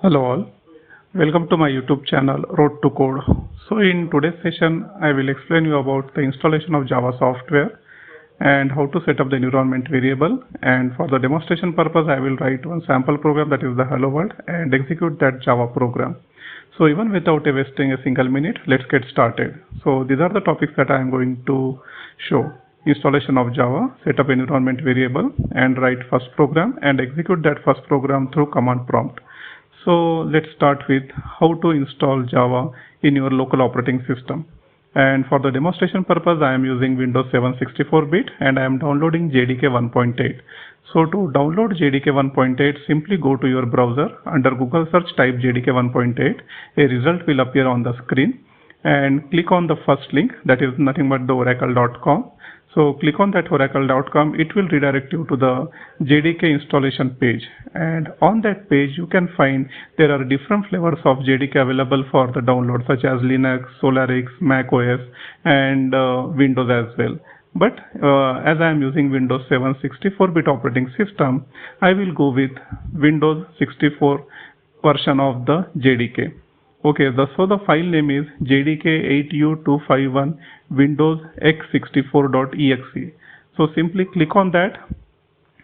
Hello all, welcome to my YouTube channel Road to Code. So in today's session I will explain you about the installation of Java software and how to set up the environment variable, and for the demonstration purpose I will write one sample program, that is the hello world, and execute that Java program. So even without wasting a single minute, let's get started. So these are the topics that I am going to show: installation of Java, set up environment variable, and write first program and execute that first program through command prompt. So let's start with how to install Java in your local operating system. And for the demonstration purpose, I am using Windows 7 64-bit and I am downloading JDK 1.8. So to download JDK 1.8, simply go to your browser. Under Google search, type JDK 1.8. A result will appear on the screen, and click on the first link, that is nothing but the oracle.com. So click on that oracle.com, it will redirect you to the JDK installation page, and on that page you can find there are different flavors of JDK available for the download, such as Linux, Solarix, Mac OS, and Windows as well. But as I am using Windows 7 64-bit operating system, I will go with Windows 64 version of the JDK. Okay, so the file name is jdk8u251 windows x64.exe. So simply click on that.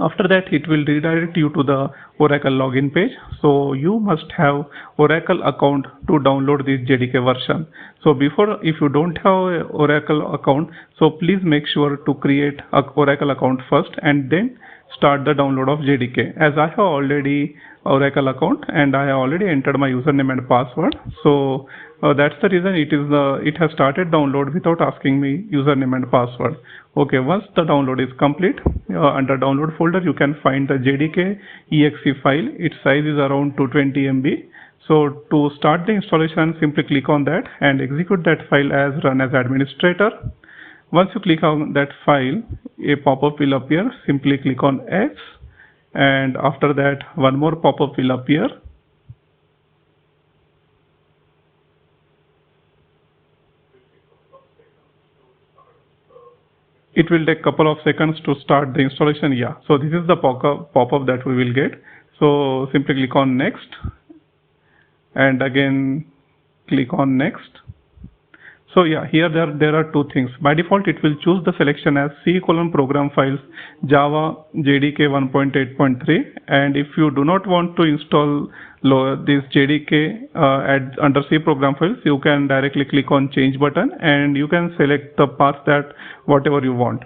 After that, it will redirect you to the Oracle login page. So you must have Oracle account to download this JDK version. So if you don't have a Oracle account, so please make sure to create a Oracle account first and then start the download of JDK. As I have already Oracle account and I have already entered my username and password, so that's the reason it has started download without asking me username and password. Okay, once the download is complete, under download folder you can find the JDK exe file. Its size is around 220 MB. So to start the installation, simply click on that and execute that file as run as administrator. Once you click on that file, a pop-up will appear. Simply click on X, and after that one more pop-up will appear. It will take a couple of seconds to start the installation. Yeah, so this is the pop-up that we will get. So simply click on next and again click on next. So yeah, here there are two things. By default, it will choose the selection as C:program files Java JDK 1.8.3, and if you do not want to install this JDK under C program files, you can directly click on change button and you can select the path that whatever you want.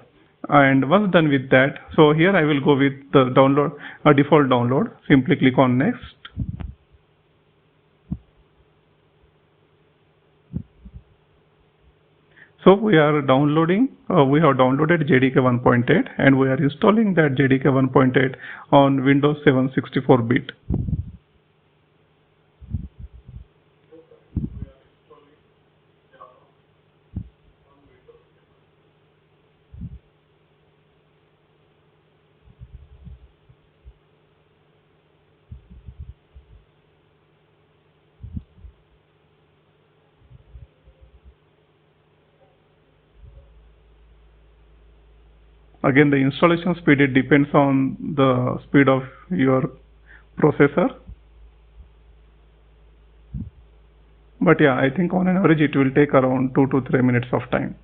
And once done with that, so here I will go with the default download. Simply click on next. So we are downloading, we have downloaded JDK 1.8 and we are installing that JDK 1.8 on Windows 7 64-bit. Again, the installation speed, it depends on the speed of your processor. But yeah, I think on an average it will take around 2 to 3 minutes of time.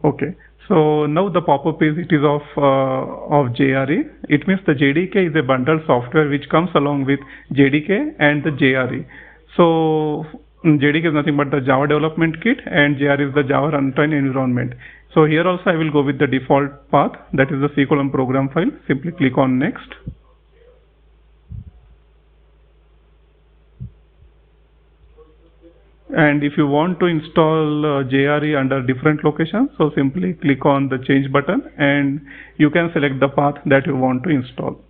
Okay, so now the pop-up is of JRE. It means the JDK is a bundled software which comes along with JDK and the JRE. So JDK is nothing but the Java development kit and JRE is the Java runtime environment. So here also I will go with the default path, that is the C:program file. Simply click on next. And if you want to install JRE under different locations, so simply click on the change button and you can select the path that you want to install.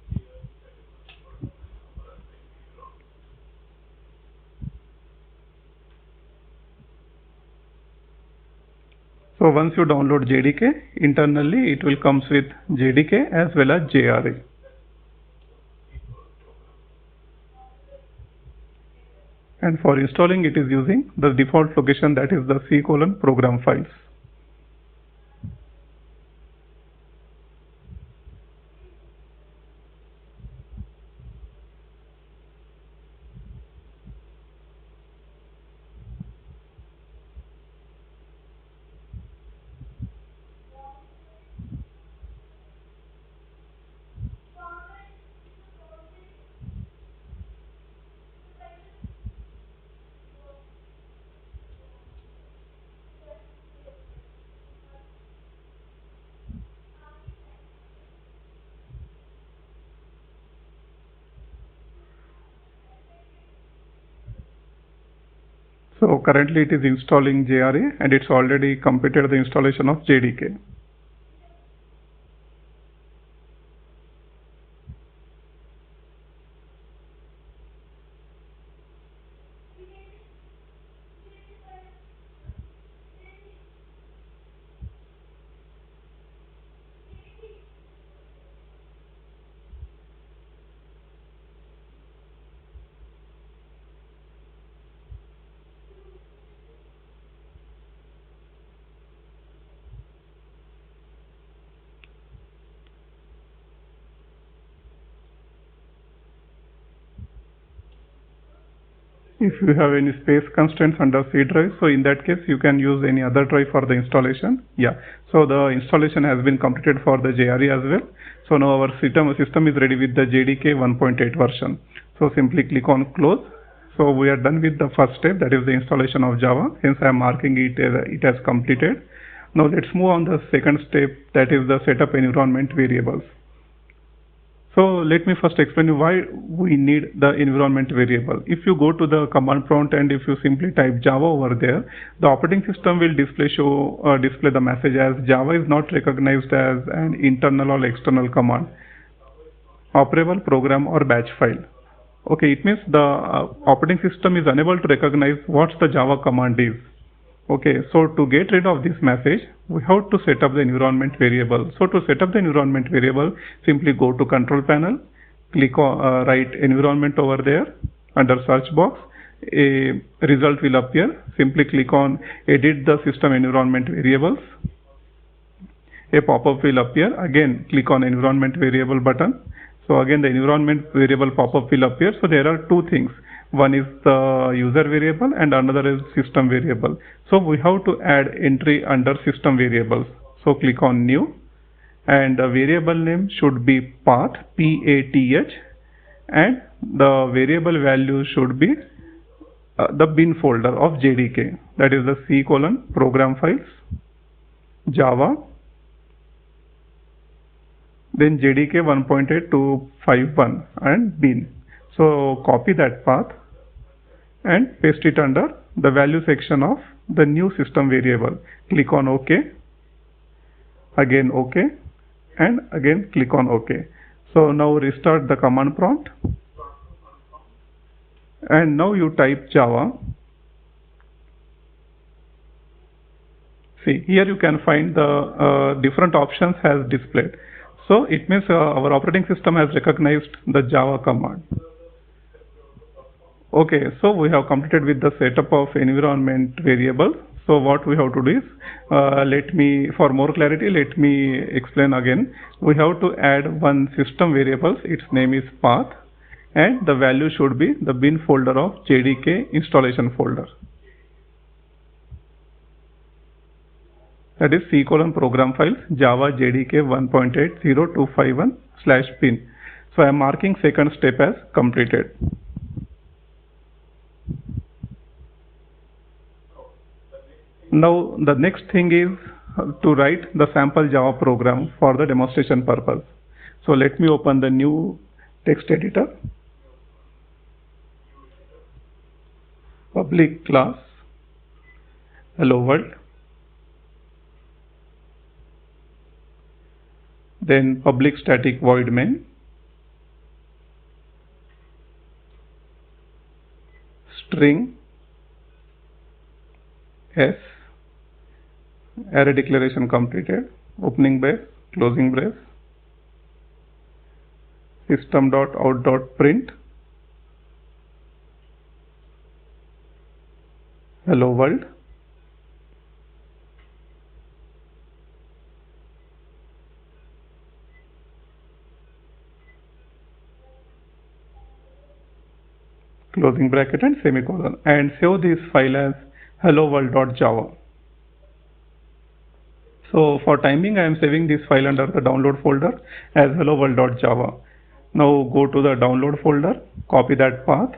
So once you download JDK, internally it will comes with JDK as well as JRE. And for installing it is using the default location, that is the C:program files. So currently it is installing JRE and it's already completed the installation of JDK. If you have any space constraints under C drive, so in that case you can use any other drive for the installation. Yeah, so the installation has been completed for the JRE as well. So now our system is ready with the JDK 1.8 version. So simply click on close. So we are done with the first step, that is the installation of Java. Hence I am marking it as completed. Now let's move on the second step, that is the setup environment variables. So let me first explain you why we need the environment variable. If you go to the command prompt and if you simply type Java over there, the operating system will display the message as Java is not recognized as an internal or external command, operable program or batch file. Okay, it means the operating system is unable to recognize what the Java command is. Okay, so to get rid of this message, we have to set up the environment variable. So to set up the environment variable, simply go to control panel, click on write environment over there under search box. A result will appear. Simply click on edit the system environment variables. A pop-up will appear. Again, click on environment variable button. So again, the environment variable pop-up will appear. So there are two things. One is the user variable and another is system variable. So we have to add entry under system variables. So click on new and the variable name should be path, P-A-T-H, and the variable value should be the bin folder of JDK, that is the C:program files, Java, then JDK 1.8 to 5.1 and bin. So copy that path and paste it under the value section of the new system variable. Click on OK, again OK, and again click on OK. So now restart the command prompt and now you type Java. See, here you can find the different options has displayed. So it means our operating system has recognized the Java command. Okay, so we have completed with the setup of environment variable. So what we have to do is, for more clarity, let me explain again. We have to add one system variable, its name is path, and the value should be the bin folder of JDK installation folder. That is C:program files, Java JDK 1.8.0.251/bin. So I am marking second step as completed. Now the next thing is to write the sample Java program for the demonstration purpose. So let me open the new text editor. Public class hello world. Then public static void main. String S. Array declaration completed. Opening brace, closing brace. System.out.print. hello world. Closing bracket and semicolon, and save this file as hello world.java. So for timing, I am saving this file under the download folder as hello world.java. Now go to the download folder, copy that path.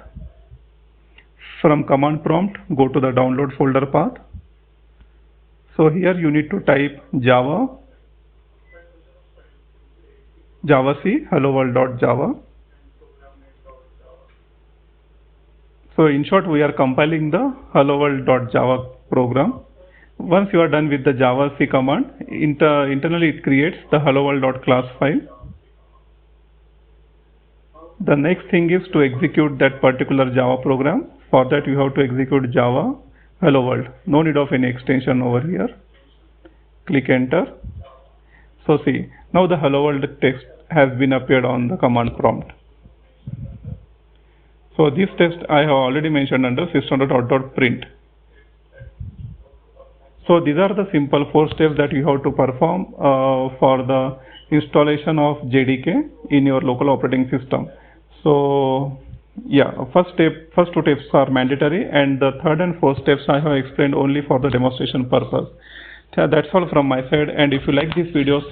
From command prompt, go to the download folder path. So here you need to type javac hello world.java. So in short, we are compiling the hello world.java program. Once you are done with the javac command, internally it creates the hello world.class file. The next thing is to execute that particular Java program. For that you have to execute Java hello world. No need of any extension over here. Click enter. So see, now the hello world text has been appeared on the command prompt. So this text I have already mentioned under system.out.print. So these are the simple 4 steps that you have to perform for the installation of JDK in your local operating system. So yeah, first 2 steps are mandatory, and the third and fourth steps I have explained only for the demonstration purpose. So that's all from my side, and if you like this video,